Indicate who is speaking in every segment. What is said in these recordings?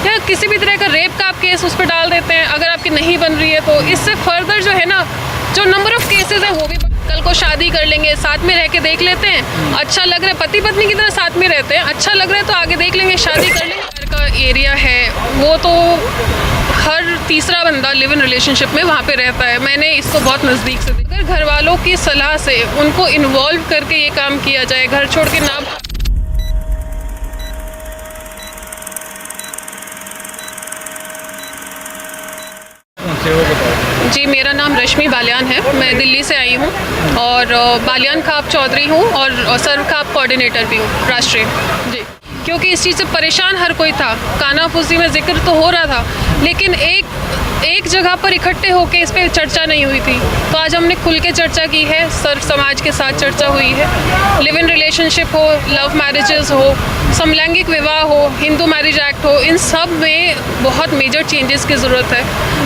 Speaker 1: या किसी भी तरह का रेप का आप केस उस पर डाल देते हैं अगर आपकी नहीं बन रही है, तो इससे फर्दर जो है ना, जो नंबर ऑफ केसेस है वो भी, कल को शादी कर लेंगे, साथ में रह के देख लेते हैं, अच्छा लग रहा है, पति पत्नी की तरह साथ में रहते हैं, अच्छा लग रहा है तो आगे देख लेंगे, शादी कर लेंगे। घर का एरिया है वो तो हर तीसरा बंदा लिव इन रिलेशनशिप में वहाँ पे रहता है। मैंने इसको बहुत नज़दीक से देखा। अगर घर वालों की सलाह से उनको इन्वॉल्व करके ये काम किया जाए, घर छोड़ के ना। जी, मेरा नाम रश्मि बालियान है, मैं दिल्ली से आई हूँ और बालियान खाप चौधरी हूँ और सर्व खाप कोऑर्डिनेटर भी हूँ राष्ट्रीय। जी, क्योंकि इस चीज़ से परेशान हर कोई था। कानाफूसी में जिक्र तो हो रहा था, लेकिन एक जगह पर इकट्ठे होकर इस पर चर्चा नहीं हुई थी। तो आज हमने खुल के चर्चा की है, सर्व समाज के साथ चर्चा हुई है। लिव इन रिलेशनशिप हो, लव मैरिजेस हो, समलैंगिक विवाह हो, हिंदू मैरिज एक्ट हो, इन सब में बहुत मेजर चेंजेस की ज़रूरत है।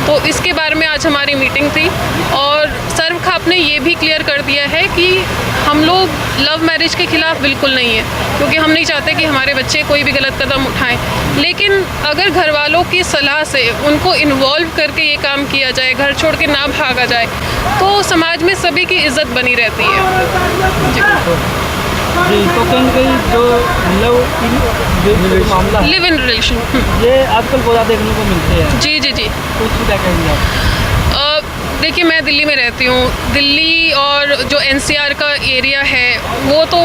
Speaker 1: तो इसके बारे में आज हमारी मीटिंग थी और सर्व खाप ने ये भी क्लियर कर दिया है कि हम लोग लव मैरिज के खिलाफ बिल्कुल नहीं है, क्योंकि हम नहीं चाहते कि हमारे बच्चे कोई भी गलत कदम उठाएं। लेकिन अगर घर वालों की सलाह से उनको इन्वॉल्व करके ये काम किया जाए, घर छोड़ के ना भागा जाए, तो समाज में सभी की इज्जत बनी रहती है।
Speaker 2: जी, तो कहीं जो मामला
Speaker 1: लिव इन रिलेशन
Speaker 2: ये आजकल बहुत देखने को मिलते हैं।
Speaker 1: जी जी जी,
Speaker 2: तो उसको क्या कहेंगे आप?
Speaker 1: देखिए, मैं दिल्ली में रहती हूँ। दिल्ली और जो NCR का एरिया है वो तो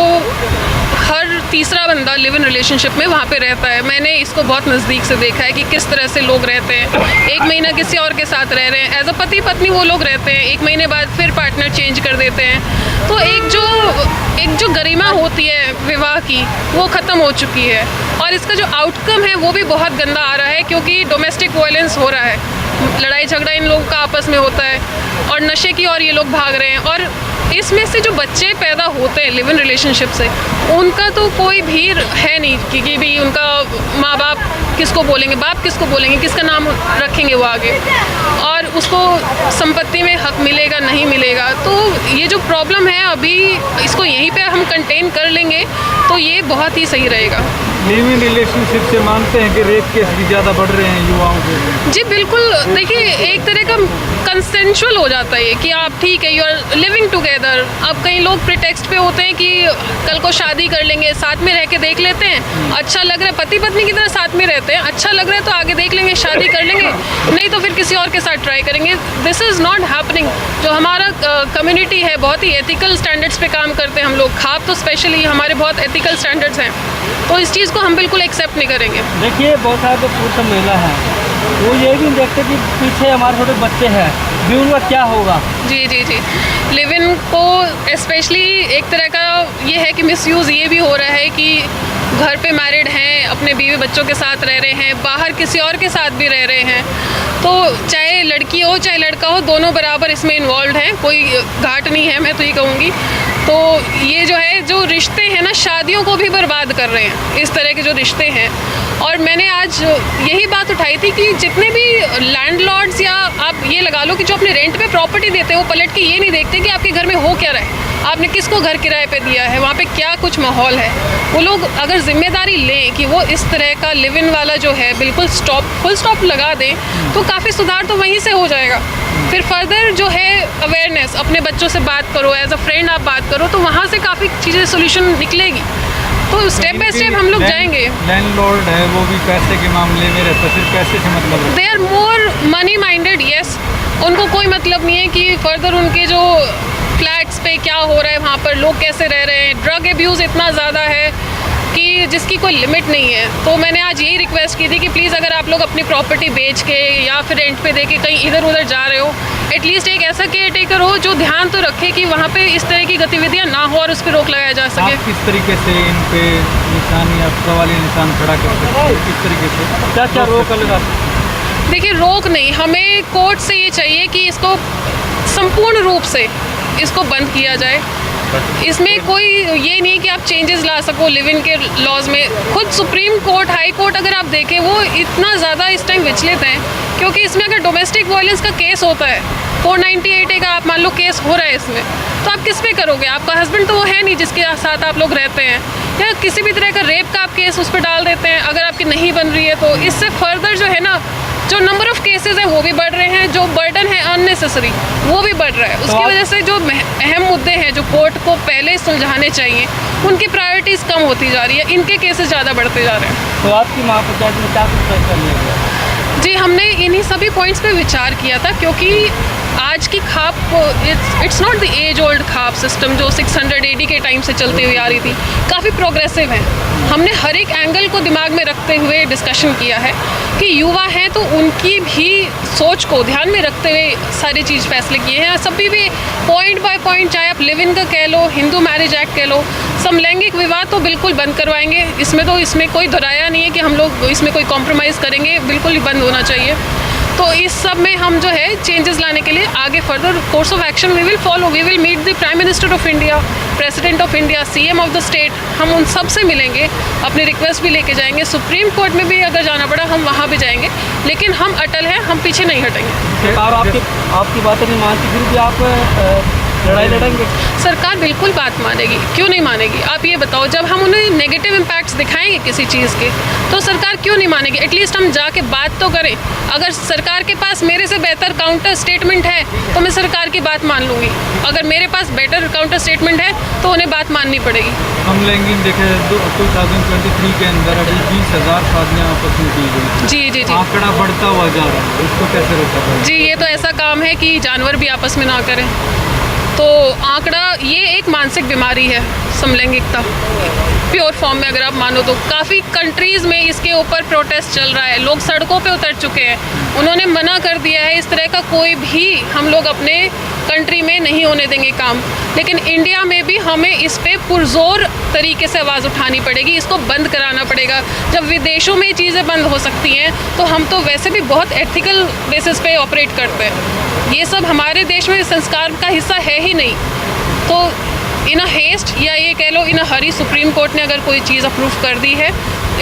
Speaker 1: हर तीसरा बंदा लिव इन रिलेशनशिप में वहाँ पे रहता है। मैंने इसको बहुत नज़दीक से देखा है कि किस तरह से लोग रहते हैं। एक महीना किसी और के साथ रह रहे हैं, एज अ पति पत्नी वो लोग रहते हैं, एक महीने बाद फिर पार्टनर चेंज कर देते हैं। तो एक जो गरिमा होती है विवाह की, वो ख़त्म हो चुकी है और इसका जो आउटकम है वो भी बहुत गंदा आ रहा है, क्योंकि डोमेस्टिक वायलेंस हो रहा है, लड़ाई झगड़ा इन लोगों का आपस में होता है और नशे की ओर ये लोग भाग रहे हैं। और इसमें से जो बच्चे पैदा होते हैं लिव इन रिलेशनशिप से, उनका तो कोई भी है नहीं कि भी उनका माँ बाप किसको बोलेंगे, बाप किसको बोलेंगे, किसका नाम रखेंगे वो आगे, और उसको संपत्ति में हक मिलेगा नहीं मिलेगा। तो ये जो प्रॉब्लम है अभी, इसको यहीं पे हम कंटेन कर लेंगे तो ये बहुत ही सही रहेगा।
Speaker 2: लिव इन रिलेशनशिप से मानते हैं कि रेप केस भी ज़्यादा बढ़ रहे हैं युवाओं के?
Speaker 1: जी बिल्कुल। देखिए, एक तरह का कंसेंशुअल हो जाता है कि आप ठीक है, यू आर लिविंग टुगेदर। अब कई लोग प्रिटेक्स्ट पे होते हैं कि कल को शादी कर लेंगे, साथ में रह के देख लेते हैं, अच्छा लग रहा है, पति पत्नी की तरह साथ में रहते हैं, अच्छा लग रहा है तो आगे देख लेंगे, शादी कर लेंगे, नहीं तो फिर किसी और के साथ ट्राई करेंगे। This is not happening. जो हमारा कम्युनिटी है बहुत ही एथिकल स्टैंडर्ड्स पे काम करते हैं हम लोग, खाप तो स्पेशली हमारे बहुत एथिकल स्टैंडर्ड्स हैं, तो इस चीज़ को हम बिल्कुल एक्सेप्ट नहीं करेंगे।
Speaker 2: देखिए, बहुत सारे जो पुरुष महिला हैं वो ये भी देखते कि पीछे हमारे छोटे बच्चे हैं, भी उनका क्या होगा।
Speaker 1: जी जी जी, लिव इन को स्पेशली एक तरह का ये है कि मिसयूज़ ये भी हो रहा है कि घर पे मैरिड हैं, अपने बीवी बच्चों के साथ रह रहे हैं, बाहर किसी और के साथ भी रह रहे हैं, तो चाहे लड़की हो चाहे लड़का हो, दोनों बराबर इसमें इन्वॉल्व हैं, कोई घाट नहीं है, मैं तो ये कहूँगी। तो ये जो है, जो रिश्ते हैं ना, शादियों को भी बर्बाद कर रहे हैं इस तरह के जो रिश्ते हैं। और मैंने आज यही बात उठाई थी कि जितने भी लैंडलॉर्ड्स, या आप ये लगा लो कि जो अपने रेंट पे प्रॉपर्टी देते हैं, वो पलट के ये नहीं देखते कि आपके घर में हो क्या रहा है, आपने किसको घर किराए पे दिया है, वहाँ पे क्या कुछ माहौल है। वो लोग अगर जिम्मेदारी लें कि वो इस तरह का लिव इन वाला जो है बिल्कुल फुल स्टॉप लगा दें, तो काफ़ी सुधार तो वहीं से हो जाएगा। फिर फर्दर जो है अवेयरनेस, अपने बच्चों से बात करो, एज अ फ्रेंड आप बात करो, तो वहाँ से काफ़ी चीज़ें सोल्यूशन निकलेगी। तो स्टेप बाय स्टेप हम लोग जाएंगे।
Speaker 2: लैंडलॉर्ड है वो भी पैसे के मामले में रहता है, सिर्फ पैसे से मतलब है।
Speaker 1: They are more money minded, yes. उनको कोई मतलब नहीं है कि फर्दर उनके जो फ्लैट्स पे क्या हो रहा है, वहाँ पर लोग कैसे रह रहे हैं। ड्रग एब्यूज़ इतना ज़्यादा है कि जिसकी कोई लिमिट नहीं है। तो मैंने आज यही रिक्वेस्ट की थी कि प्लीज़ अगर आप लोग अपनी प्रॉपर्टी बेच के या फिर रेंट पे दे के कहीं इधर उधर जा रहे हो, एटलीस्ट एक ऐसा केयर टेकर हो जो ध्यान तो रखे कि वहाँ पे इस तरह की गतिविधियाँ ना हो और उस पर रोक लगाया जा सके।
Speaker 2: आप किस तरीके से इन पे निशान या सवालिया निशान खड़ा कर सकते हैं? किस तरीके से क्या क्या रोक लगा?
Speaker 1: देखिए, रोक नहीं, हमें कोर्ट से ये चाहिए कि इसको संपूर्ण रूप से इसको बंद किया जाए। इसमें कोई ये नहीं है कि आप चेंजेस ला सको लिव इन के लॉज में। खुद सुप्रीम कोर्ट, हाई कोर्ट अगर आप देखें, वो इतना ज़्यादा इस टाइम विचलित हैं, क्योंकि इसमें अगर डोमेस्टिक वायलेंस का केस होता है, 498A का आप मान लो केस हो रहा है इसमें, तो आप किस पे करोगे? आपका हस्बैंड तो वो है नहीं जिसके साथ आप लोग रहते हैं, या किसी भी तरह का रेप का आप केस उस पर डाल देते हैं अगर आपकी नहीं बन रही है। तो इससे फर्दर जो है ना, जो नंबर ऑफ केसेस है वो भी बढ़ रहे हैं, जो बर्डन है अननेसेसरी वो भी बढ़ रहा है। उसकी वजह से जो अहम मुद्दे हैं जो कोर्ट को पहले सुलझाने चाहिए, उनकी प्रायोरिटीज़ कम होती जा रही है, इनके केसेस ज़्यादा बढ़ते जा रहे हैं।
Speaker 2: तो आपकी महापंचायत में क्या कुछ फैसला लिया गया?
Speaker 1: जी, हमने इन्हीं सभी पॉइंट्स पे विचार किया था, क्योंकि आज की khap it's not the age old khap system जो 600 AD के टाइम से चलती हुई आ रही थी, काफ़ी प्रोग्रेसिव है। हमने हर एक एंगल को दिमाग में रखते हुए डिस्कशन किया है कि युवा हैं तो उनकी भी सोच को ध्यान में रखते हुए सारी चीज़ फैसले किए हैं। सभी भी पॉइंट बाय पॉइंट, चाहे आप लिव इन का कह लो, हिंदू मैरिज एक्ट कह लो, समलैंगिक विवाह तो बिल्कुल बंद करवाएंगे। इसमें कोई दोहराया नहीं है कि हम लोग इसमें कोई कॉम्प्रोमाइज़ करेंगे, बिल्कुल ही बंद होना चाहिए। तो इस सब में हम जो है चेंजेस लाने के लिए आगे further course of action we will follow. We will meet the prime minister of India, president of India, CM of the state, हम उन सब से मिलेंगे, अपनी रिक्वेस्ट भी लेके जाएंगे। सुप्रीम कोर्ट में भी अगर जाना पड़ा हम वहाँ भी जाएंगे, लेकिन हम अटल हैं, हम पीछे नहीं हटेंगे।
Speaker 2: सरकार आपकी बातें नहीं मानती, फिर भी आप लड़ाई लड़ेंगे?
Speaker 1: सरकार बिल्कुल बात मानेगी, क्यों नहीं मानेगी? आप ये बताओ, जब हम उन्हें नेगेटिव इम्पैक्ट्स दिखाएंगे किसी चीज़ के, तो सरकार क्यों नहीं मानेगी? एटलीस्ट हम जाके बात तो करें। अगर सरकार के पास मेरे से बेहतर काउंटर स्टेटमेंट है तो मैं सरकार की बात मान लूँगी, अगर मेरे पास बेटर काउंटर स्टेटमेंट है तो उन्हें बात माननी पड़ेगी।
Speaker 3: हम लैंगिक देखें 2023 के अंदर अभी 20,000 शादियाँ आपस में की गई।
Speaker 1: जी जी जी,
Speaker 3: आंकड़ा बढ़ता हुआ जा रहा है, इसको कैसे रोका जाए?
Speaker 1: जी, ये तो ऐसा काम है कि जानवर भी आपस में ना करें। तो आंकड़ा, ये एक मानसिक बीमारी है समलैंगिकता, प्योर फॉर्म में अगर आप मानो तो। काफ़ी कंट्रीज़ में इसके ऊपर प्रोटेस्ट चल रहा है, लोग सड़कों पे उतर चुके हैं, उन्होंने मना कर दिया है इस तरह का कोई भी हम लोग अपने कंट्री में नहीं होने देंगे काम। लेकिन इंडिया में भी हमें इस पे पुरजोर तरीके से आवाज़ उठानी पड़ेगी, इसको बंद कराना पड़ेगा। जब विदेशों में चीज़ें बंद हो सकती हैं तो हम तो वैसे भी बहुत एथिकल बेसिस पे ऑपरेट करते हैं, ये सब हमारे देश में संस्कार का हिस्सा है ही नहीं। तो इन अ हेस्ट, या ये कह लो इन अ हरी, सुप्रीम कोर्ट ने अगर कोई चीज़ अप्रूव कर दी है,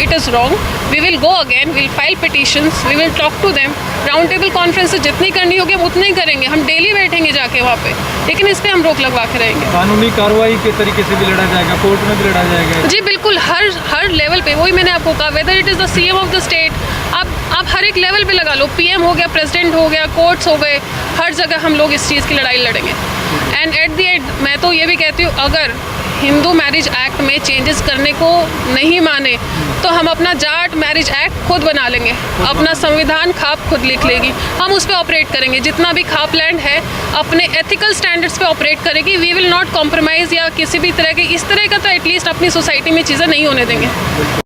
Speaker 1: it is wrong. We will go again, will file petitions, we will talk to them. Round table conference जितनी करनी होगी हम उतनी ही करेंगे, हम डेली बैठेंगे जाके वहाँ पे, लेकिन इस पर हम रोक लगवा के रहेंगे।
Speaker 3: कानूनी कार्रवाई के तरीके से भी लड़ा जाएगा, कोर्ट में भी लड़ा जाएगा?
Speaker 1: जी बिल्कुल, हर लेवल पे, वही मैंने आपको कहा, whether it is the CM of the state, आप हर एक लेवल पे लगा लो, PM हो गया, प्रेसिडेंट हो गया, कोर्ट्स हो गए, हर जगह हम लोग इस चीज़ की लड़ाई लड़ेंगे। एंड एट द एंड मैं तो ये भी कहती हूँ, अगर हिंदू मैरिज एक्ट में चेंजेस करने को नहीं माने तो हम अपना जाट मैरिज एक्ट खुद बना लेंगे, अपना संविधान खाप खुद लिख लेगी, हम उस पर ऑपरेट करेंगे। जितना भी खाप लैंड है अपने एथिकल स्टैंडर्ड्स पे ऑपरेट करेगी, वी विल नॉट कॉम्प्रोमाइज़ या किसी भी तरह के इस तरह का तो एटलीस्ट अपनी सोसाइटी में चीज़ें नहीं होने देंगे।